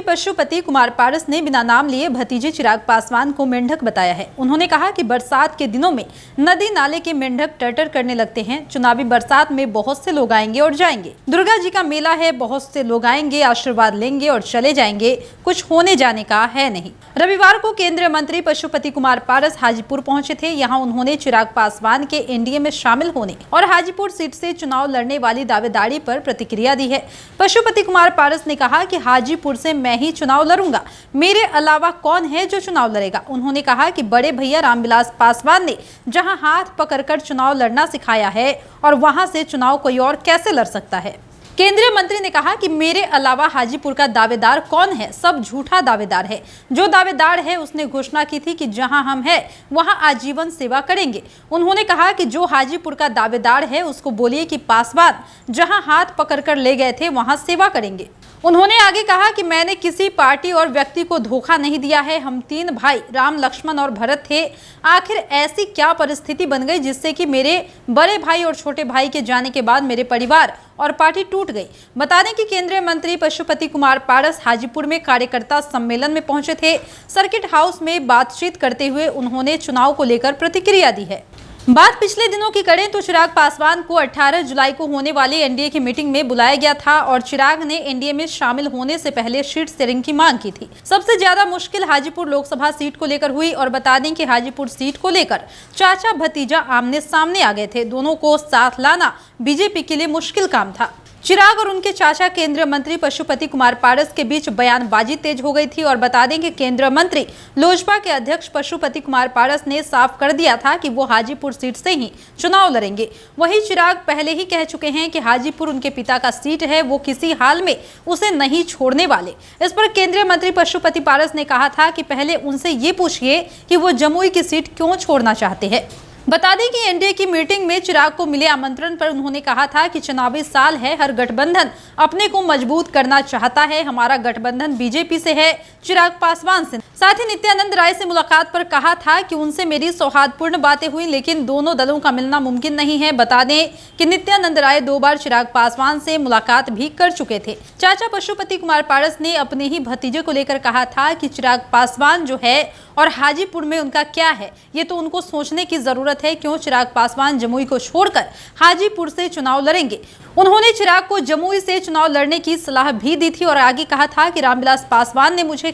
पशुपति कुमार पारस ने बिना नाम लिए भतीजे चिराग पासवान को मेंढक बताया है। उन्होंने कहा कि बरसात के दिनों में नदी नाले के मेंढक टर्टर करने लगते हैं। चुनावी बरसात में बहुत से लोग आएंगे और जाएंगे। दुर्गा जी का मेला है, बहुत से लोग आएंगे, आशीर्वाद लेंगे और चले जाएंगे, कुछ होने जाने का है नहीं। रविवार को केंद्रीय मंत्री पशुपति कुमार पारस हाजीपुर पहुंचे थे। यहाँ उन्होंने चिराग पासवान के एनडीए में शामिल होने और हाजीपुर सीट से चुनाव लड़ने वाली दावेदारी पर प्रतिक्रिया दी है। पशुपति कुमार पारस ने कहा कि हाजीपुर से मैं ही चुनाव लड़ूंगा, मेरे अलावा कौन है जो चुनाव लड़ेगा। उन्होंने कहा कि बड़े भैया रामविलास पासवान ने जहां हाथ पकड़कर चुनाव लड़ना सिखाया है और वहां से चुनाव कोई और कैसे लड़ सकता है। केंद्रीय मंत्री ने कहा कि मेरे अलावा हाजीपुर का दावेदार कौन है, सब झूठा दावेदार है। जो दावेदार है उसने घोषणा की थी कि जहां हम हैं वहां आजीवन सेवा करेंगे। उन्होंने कहा कि जो हाजीपुर का दावेदार है उसको बोलिए कि पासवान जहां हाथ पकड़कर ले गए थे वहां सेवा करेंगे। उन्होंने आगे कहा कि मैंने किसी पार्टी और व्यक्ति को धोखा नहीं दिया है। हम 3 भाई राम, लक्ष्मण और भरत थे। आखिर ऐसी क्या परिस्थिति बन गई जिससे कि मेरे बड़े भाई और छोटे भाई के जाने के बाद मेरे परिवार और पार्टी टूट गई। बता दें कि केंद्रीय मंत्री पशुपति कुमार पारस हाजीपुर में कार्यकर्ता सम्मेलन में पहुंचे थे। सर्किट हाउस में बातचीत करते हुए उन्होंने चुनाव को लेकर प्रतिक्रिया दी है। बात पिछले दिनों की करें तो चिराग पासवान को 18 जुलाई को होने वाली एनडीए की मीटिंग में बुलाया गया था और चिराग ने एनडीए में शामिल होने से पहले सीट शेयरिंग की मांग की थी। सबसे ज्यादा मुश्किल हाजीपुर लोकसभा सीट को लेकर हुई और बता दें कि हाजीपुर सीट को लेकर चाचा भतीजा आमने सामने आ गए थे। दोनों को साथ लाना बीजेपी के लिए मुश्किल काम था। चिराग और उनके चाचा केंद्रीय मंत्री पशुपति कुमार पारस के बीच बयानबाजी तेज हो गई थी और बता दें कि केंद्रीय मंत्री लोजपा के अध्यक्ष पशुपति कुमार पारस ने साफ कर दिया था कि वो हाजीपुर सीट से ही चुनाव लड़ेंगे। वहीं चिराग पहले ही कह चुके हैं कि हाजीपुर उनके पिता का सीट है, वो किसी हाल में उसे नहीं छोड़ने वाले। इस पर केंद्रीय मंत्री पशुपति पारस ने कहा था कि पहले उनसे ये पूछिए कि वो जमुई की सीट क्यों छोड़ना चाहते हैं। बता दें कि एनडीए की मीटिंग में चिराग को मिले आमंत्रण पर उन्होंने कहा था कि चुनावी साल है, हर गठबंधन अपने को मजबूत करना चाहता है। हमारा गठबंधन बीजेपी से है, चिराग पासवान से। साथ ही नित्यानंद राय से मुलाकात पर कहा था कि उनसे मेरी सौहार्दपूर्ण बातें हुई, लेकिन दोनों दलों का मिलना मुमकिन नहीं है। बता दें कि नित्यानंद राय 2 बार चिराग पासवान से मुलाकात भी कर चुके थे। चाचा पशुपति कुमार पारस ने अपने ही भतीजे को लेकर कहा था कि चिराग पासवान जो है और हाजीपुर में उनका क्या है, ये तो उनको सोचने की जरूरत है। क्यों चिराग पासवान जमुई को छोड़कर हाजीपुर से चुनाव लड़ेंगे। उन्होंने चिराग को जमुई से चुनाव लड़ने की सलाह भी दी थी और आगे कहा था कि रामविलास पासवान ने मुझे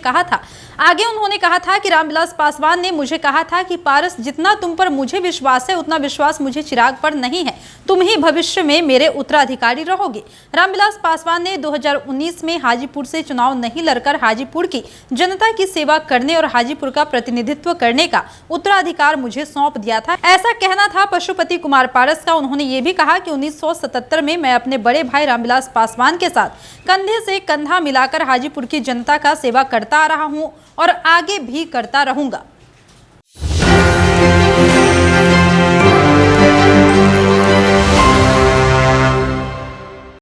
कहा था कि पारस, जितना तुम पर मुझे विश्वास है उतना विश्वास मुझे चिराग पर नहीं है। तुम ही भविष्य में मेरे उत्तराधिकारी रहोगे। रामविलास पासवान ने 2019 में हाजीपुर से चुनाव नहीं लड़कर हाजीपुर की जनता की सेवा करने और हाजीपुर का प्रतिनिधित्व करने का उत्तराधिकार मुझे सौंप दिया था, ऐसा कहना था पशुपति कुमार पारस का। उन्होंने ये भी कहा कि 1977 में मैं अपने बड़े भाई रामविलास पासवान के साथ कंधे से कंधा मिलाकर हाजीपुर की जनता का सेवा करता आ रहा हूं और आगे भी करता रहूंगा।